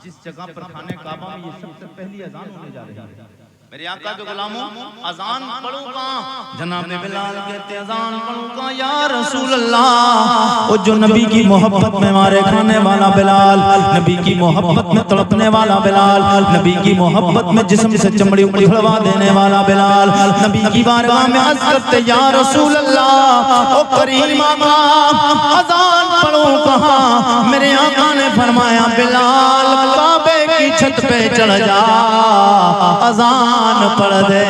جس جگہ پر خانہ کعبہ میں یہ سب سے پہلی اذان ہونے جا رہی ہے، میرے آقا کے غلاموں اذان پڑھوں کہاں؟ جناب بلال کہتے اذان پڑھوں کہاں یا رسول اللہ؟ وہ جو نبی کی محبت میں مارے کھانے والا بلال، نبی کی محبت میں تڑپنے والا بلال، نبی کی محبت میں جسم سے چمڑی اکھڑوا دینے والا بلال، نبی کی بارگاہ میں عرض کرتے یا رسول اللہ او کریم آقا اذان پڑھوں کہاں؟ میرے آقا نے فرمایا بلال کعبے کی چھت پہ چڑھ جا اذان پڑھ دے،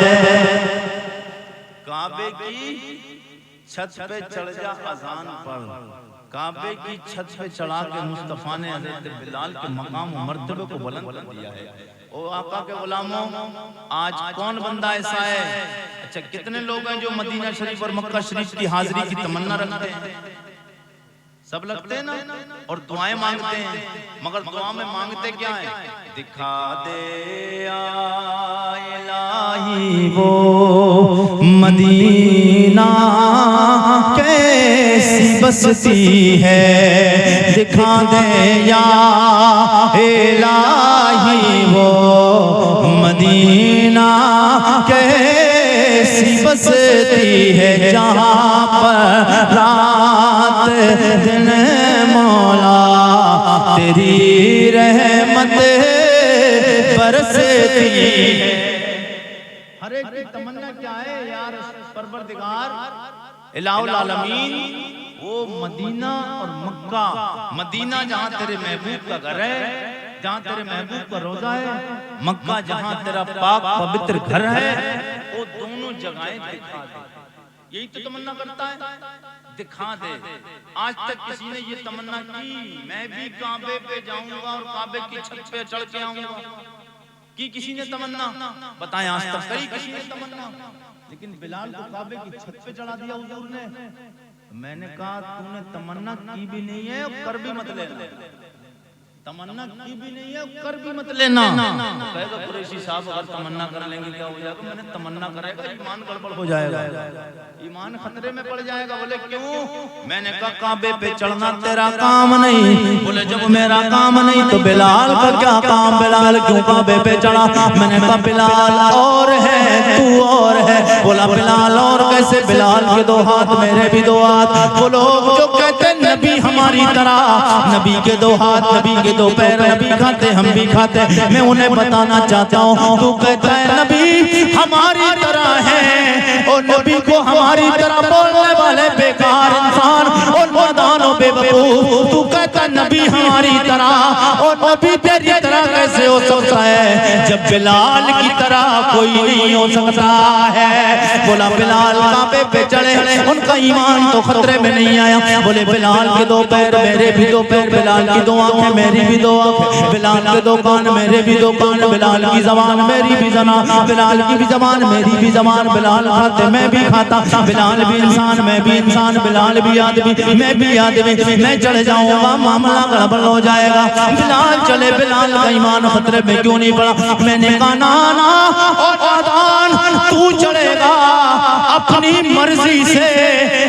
کعبے کی چھت پہ چڑھ جا اذان پڑھ۔ کعبے کی چھت پہ چڑھا کے مصطفیٰ نے حضرت بلال کے مقام و مرتبے کو بلند کر دیا ہے۔ او آقا کے غلاموں آج کون بندہ ایسا ہے؟ اچھا کتنے لوگ ہیں جو مدینہ شریف اور مکہ شریف کی حاضری کی تمنا رکھتے ہیں؟ سب لگتے ہیں نا اور دعائیں مانگتے ہیں، مگر دعا میں مانگتے کیا ہیں؟ دکھا دے یا الہی وہ مدینہ کیسی بستی ہے، دکھا دے یا الہی وہ مدینہ کیسی بستی ہے جہاں پر رات دن مولا تیری رحمت برستی ہے۔ ہر ایک کی تمنا کیا ہے یا پروردگار الہ العالمین وہ مدینہ اور مکہ، مدینہ جہاں تیرے محبوب کا گھر ہے، جہاں تیرے محبوب کا روضہ ہے، مکہ جہاں تیرا پاک پوتر گھر ہے، وہ دونوں جگہیں دکھا دے۔ یہی تو تمنا کرتا ہے، دکھا دے۔ آج تک کسی نے یہ تمنا کی میں بھی کعبے پہ جاؤں گا اور کعبے کی چھت پہ چڑھ کے آؤں گا؟ کی کسی نے تمنا؟ بتائیں آج تک کئی کسی نے تمنا؟ لیکن بلال کو کعبے کی چھت پہ چڑھا دیا حضور نے۔ میں نے کہا تو نے تمنا کی بھی نہیں ہے اور کر بھی مت لینا، تمنا کی بھی نہیں ہے کر بھی مت لینا۔ کہے گا قریشی صاحب اگر تمنا کر لیں گے کیا ہو جائے گا؟ میں نے تمنا کرے گا ایمان گڑبڑ ہو جائے گا، ایمان خطرے میں پڑ جائے گا۔ بولے کیوں؟ میں نے کہا کعبے پہ چڑھنا تیرا کام نہیں۔ بولے جب میرا کام نہیں تو بلال کا کیا کام؟ بلال کیوں کعبے پہ چڑھا؟ میں نے کہا بلال اور ہے تو اور ہے۔ بولا بلال اور کیسے؟ بلال کے دو ہاتھ میرے بھی دو ہاتھ۔ وہ لوگ جو کہتے نبی ہماری طرح، نبی کے دو ہاتھ نبی کے دو پیر، نبی کھاتے ہم بھی کھاتے، میں انہیں بتانا چاہتا ہوں تو کہتا ہے نبی ہماری طرح ہے اور نبی کو ہماری طرح بولنے والے بیکار انسان اور مردان و بے وقوف، تو کہتا نبی ہماری طرح اور نبی تیری طرح کیسے ہو سکتا ہے جب بلال کی طرح کوئی نہیں ہو سکتا ہے۔ بولا بلال کعبے پہ چڑھے ان کا ایمان تو خطرے میں نہیں آیا۔ بولے بلال کے دو پیر میرے بھی دو پیر، بلال کی دو آنکھیں میری بھی دو آنکھیں، بلال کے دو کان میرے بھی دو کان، بلال کی زبان میری بھی زبان، بلال کی بھی زبان میری بھی زبان، بلال کھاتے میں بھی کھاتا، بلال بھی انسان میں بھی انسان، بلال بھی آدمی میں بھی آدمی، میں چڑھ جاؤں گا معاملہ گڑبڑ ہو جائے گا۔ بلال چلے، بلال کا ایمان خطرے میں کیوں نہیں پڑا؟ میں نے کہا نانا اور آدان تو چڑھے گا اپنی مرضی سے،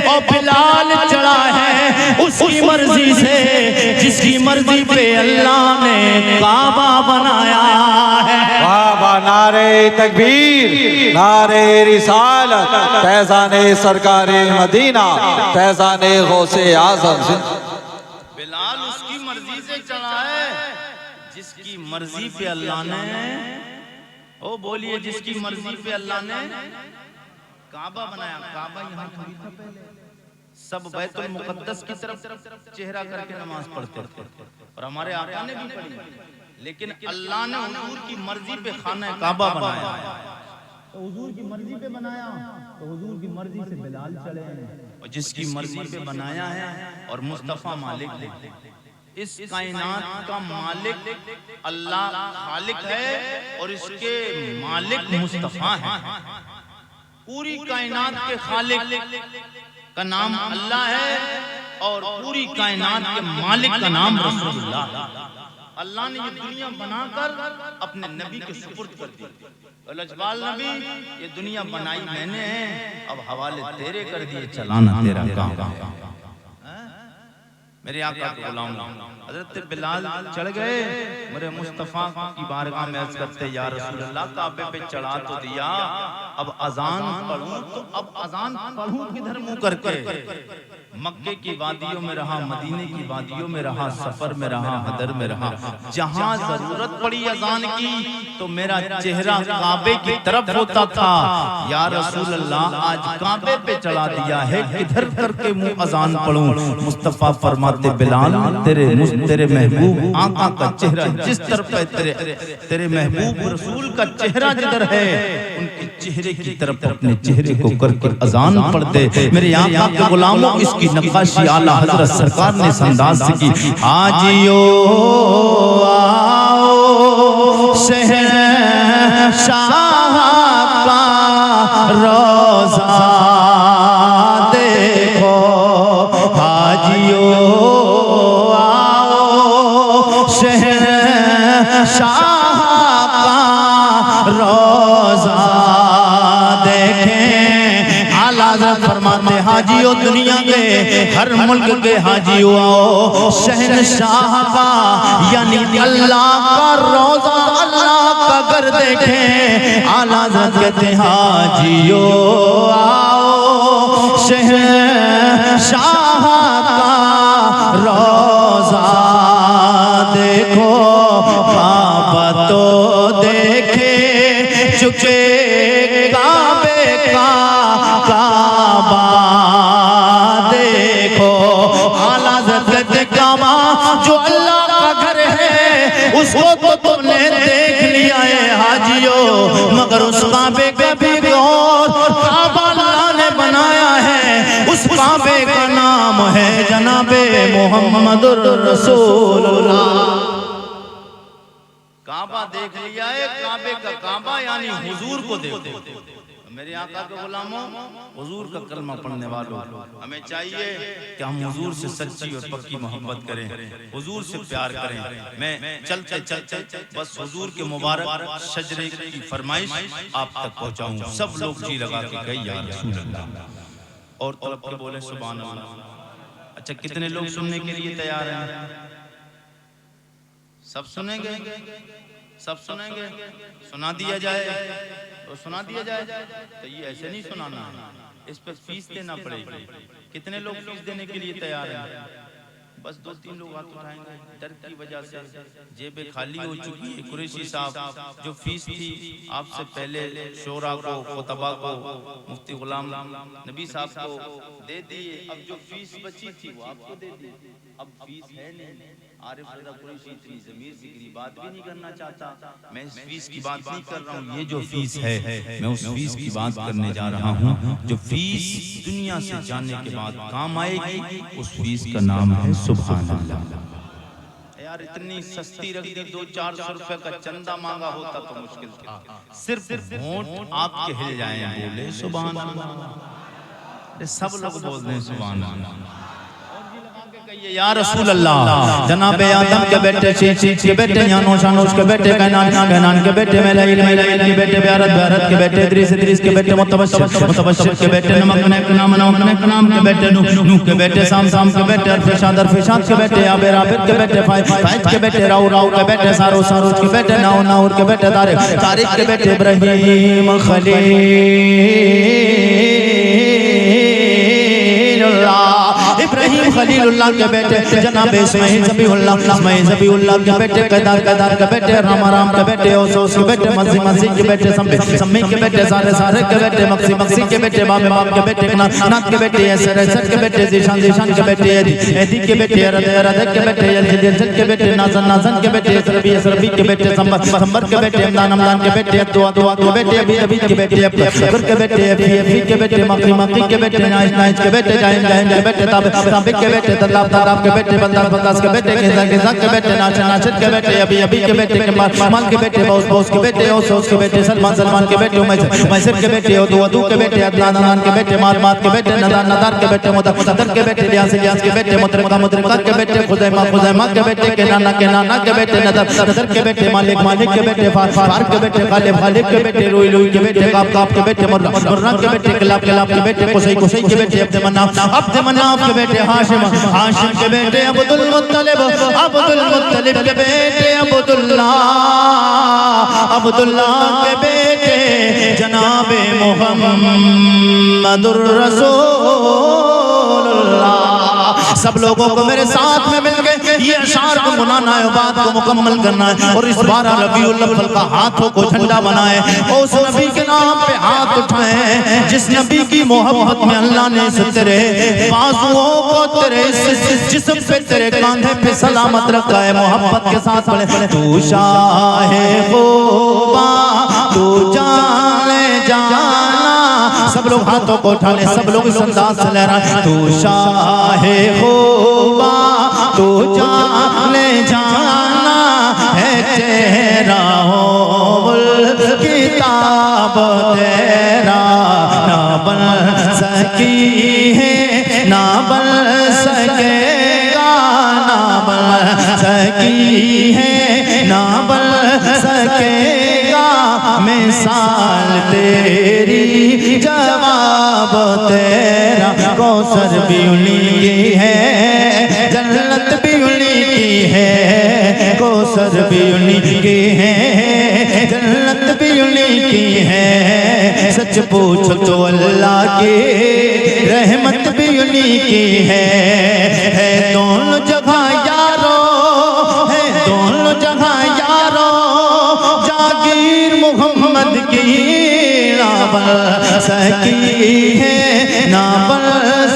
اور بلال چڑھا ہے اس اس کی مرضی سے جس کی مرضی پہ اللہ نے کعبہ بنایا ہے۔ بابا نعرے تکبیر، نعرے رسالت، فیضان سرکار مدینہ، فیضان غوث اعظم۔ بلال اس کی مرضی سے چڑھا ہے جس کی مرضی پہ اللہ نے، او بولیے، جس کی مرضی پہ اللہ نے کعبہ بنایا۔ کعبہ یہاں تھوڑی تھا پہلے، سب بیت المقدس کی طرف چہرہ کر کے نماز پڑھتے تھے، اور ہمارے آقا نے بھی پڑھی، لیکن اللہ نے حضور کی مرضی پہ خانہ کعبہ بنایا۔ تو حضور کی مرضی پہ بنایا تو حضور کی مرضی سے بلال چڑھے ہیں، اور جس کی مرضی پہ بنایا ہے، اور مصطفیٰ مالک ہے، اس کائنات کا مالک اللہ خالق ہے، اور اس کے مالک مصطفیٰ ہیں۔ پوری کائنات کے خالق کا نام اللہ ہے، اور پوری کائنات کے مالک کا نام رسول اللہ ہے۔ اللہ نے یہ دنیا بنا کر اپنے نبی کے سپرد کر دی۔ لجپال نبی، یہ دنیا بنائی میں نے ہے، اب حوالے تیرے کر دیے، چلانا تیرا کام۔ میرے آقا کے غلام حضرت بلال چڑھ گئے، میرے مصطفیٰ کی بارگاہ میں عرض کرتے، یا رسول اللہ، کعبے پہ چڑھا تو دیا، اب اذان پڑھوں تو اب اذان پڑھوں کدھر منہ کر کے؟ مکے کی وادیوں میں رہا، مدینے کی وادیوں میں رہا، سفر میں رہا، حضر میں رہا، جہاں ضرورت پڑی اذان کی تو میرا چہرہ کعبے کی طرف ہوتا تھا۔ یا رسول اللہ، آج کعبے پہ چڑھا دیا ہے، کدھر کر کے منہ اذان پڑھوں؟ مصطفیٰ فرماتے، بلال، تیرے محبوب آقا کا چہرہ جس طرف ہے، تیرے محبوب رسول کا چہرہ جدھر ہے، ان کے چہرے کی طرف اپنے چہرے کو کر کے اذان پڑھتے۔ میرے آقا کے غلاموں، اس کی نقاشی اعلیٰ حضرت سرکار نے اس انداز سے کی۔ حاجیو آؤ شہنشاہ کا روضہ دیکھو، حاجیو آؤ شہنشاہ کا روضہ دیکھیں۔ اعلیٰ حضرت فرماتے، حاجیو دنیا کے ہر ملک کے حاجیو آؤ، شہنشاہ کا یعنی اللہ کا روضہ، اللہ کا گھر دیکھیں۔ اعلیٰ حضرت کہتے ہیں، حاجیو آؤ شہنشاہ کا روضہ دیکھو، کعبہ تو دیکھے چکے کعبے کا کعبہ دیکھو۔ اعلیٰ حضرت کعبہ جو اللہ کا گھر ہے، اس کو تو تم نے دیکھ لیا ہے حاجیو، مگر اس کعبے کا بھی غور، کعبہ اللہ نے بنایا ہے، اس کعبے کا نام ہے جناب محمد الرسول اللہ۔ کعبہ دیکھ لیا ہے، کعبے کا کعبہ یعنی حضور کو دیکھو۔ میرے آقا کے غلاموں، حضور کا کلمہ پڑھنے والوں، ہمیں چاہیے کہ ہم حضور سے سچی اور پکی محبت کریں، حضور سے پیار کریں۔ میں چلتے چلتے بس حضور کے مبارک شجرے کی فرمائش آپ تک پہنچاؤں۔ سب لوگ جی لگا کے کہیں یا رسول اللہ، اور طرف کے بولے سبحان اللہ۔ اچھا، کتنے لوگ سننے کے لیے تیار ہیں؟ سب سنیں گے؟ سب سنیں گے؟ سنا دیا جائے تو سنا دیا جائے، تو یہ ایسے نہیں سنانا ہے، اس پر فیس دینا پڑے گی۔ کتنے لوگ فیس دینے کے لیے تیار ہیں؟ بس 2-3 لوگ ہاتھ اٹھائیں گے۔ ڈر کی وجہ سے جیبیں خالی ہو چکی ہے۔ قریشی صاحب، جو فیس تھی آپ سے پہلے شورا کو، خطبہ کو، مفتی غلام نبی صاحب کو دے دیے، اب جو فیس بچی تھی وہ آپ کو دے دی، اب فیس ہے نہیں۔ عارف رضا قریشی اتنی ضمیر ذکری بات بھی نہیں کرنا چاہتا، میں اس فیس کی بات نہیں کر رہا ہوں، یہ جو فیس ہے میں اس فیس کی بات کرنے جا رہا ہوں، جو فیس دنیا سے جانے کے بعد کام آئے گی، اس فیس کا نام ہے سبحان اللہ۔ یار اتنی سستی رکھ دی، 200-400 روپے کا چندہ مانگا ہوتا تو مشکل تھا، صرف ہونٹ آپ کے ہل جائیں، بولے سبحان اللہ۔ سب لوگ بول دیں سبحان اللہ، یا رسول اللہ جناب آدم کے بیٹے شیش کے بیٹے یانوش انوش کے بیٹے کینان کے بیٹے میلائیل کے بیٹے بیارت کے بیٹے ادریس کے بیٹے متبشر کے بیٹے نمک نام کے بیٹے نوح کے بیٹے سام کے بیٹے ارفشاد کے بیٹے عابر کے بیٹے فائد کے بیٹے راؤ کے بیٹے ساروج کے بیٹے ناور کے بیٹے طارق کے بیٹے ابراہیم خلیل اللہ کے بیٹے جناب اسماعیل ذبیح اللہ کے بیٹے قیدار کے بیٹے رام کے بیٹے اوس کے بیٹے مزی کے بیٹے سمی کے بیٹے سارے کے بیٹے مقسی کے بیٹے باب کے بیٹے نات کے بیٹے ایسر کے بیٹے زیشان کے بیٹے ایدی کے بیٹے رد کے بیٹے یلجل کے بیٹے نازن کے بیٹے سربی کے بیٹے سمبر کے بیٹے امدان کے بیٹے دعا کے بیٹے ابھی کے بیٹے ابر کے بیٹے ابھی کے بیٹے مقی کے بیٹے نائج کے بیٹے جائن کے بیٹے تابق کے بیٹے تلاب کے بیٹے بنداز کے بیٹے غزا کے بیٹے ناشد کے بیٹے ابھی کے بیٹے مال کے بیٹے بوس کے بیٹے اوس کے بیٹے سلمان کے بیٹے میسر کے بیٹے ادو کے بیٹے عدنان کے بیٹے مات کے بیٹے ندار کے بیٹے مدر کے بیٹے لیاس کے بیٹے مدرکات کے بیٹے خزیمہ کے بیٹے کنانا کے بیٹے ندر کے بیٹے مالک کے بیٹے فار کے بیٹے غالب کے بیٹے روئی کے بیٹے کاپ کے بیٹے مرنا کے بیٹے کلاب کے بیٹے قصی کے بیٹے عبد مناف کے بیٹے ہاشم کے بیٹے عبد المطلب کے بیٹے عبداللہ کے بیٹے جناب محمد الرسول اللہ سب لوگوں کو میرے ساتھ میں مل گئے یہ اشعار کو منانا ہے بات کو مکمل کرنا ہے اور اس 12 ربیع الاول کا ہاتھوں کو جھنڈا بنائے اور اس نبی کے نام پہ ہاتھ اٹھائے جس نبی کی محبت میں اللہ نے اس تیرے بازوؤں کو تیرے جسم پہ تیرے کاندھے پہ سلامت رکھا ہے محبت کے ساتھ پڑھے تو شاہ خوبا تو جانا سب لوگ ہاتھوں کو اٹھا لیں سب لوگ اس انداز سے لہرائیں تو شاہ خوبا تو جانا ہے تیرا کتاب تیرا نہ بن سکی ہے نہ بن سکے گا نہ بن سکی ہے نہ بن سکے گا مثال تیری جواب تیرا کوثر بھی انہی کی ہے جنت بھی انہی کی ہے کوثر بھی انہی کی ہے جنت بھی انہی کی ہے سچ پوچھو تو اللہ کی رحمت بھی انہی کی ہے دونوں جگہ یارو ہے دونوں جگہ یارو جاگیر محمد کی نہ بن سکی ہے نہ بن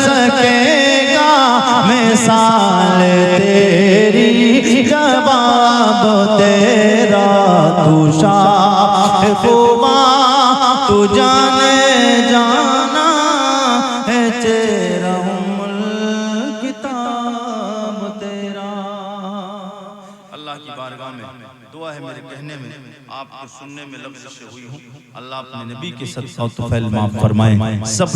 سکے گا مثال تیری جواب تیرا تو شاہ خوبا تو جانے جانا ہے تیرا کتاب تیرا اللہ کی بارگاہ میں دعا ہے میرے کہنے میں آپ کو سننے میں لفظ سے ہوئی ہوں اللہ اپنے نبی کے صدقہ و طفیل معاف فرمائے سب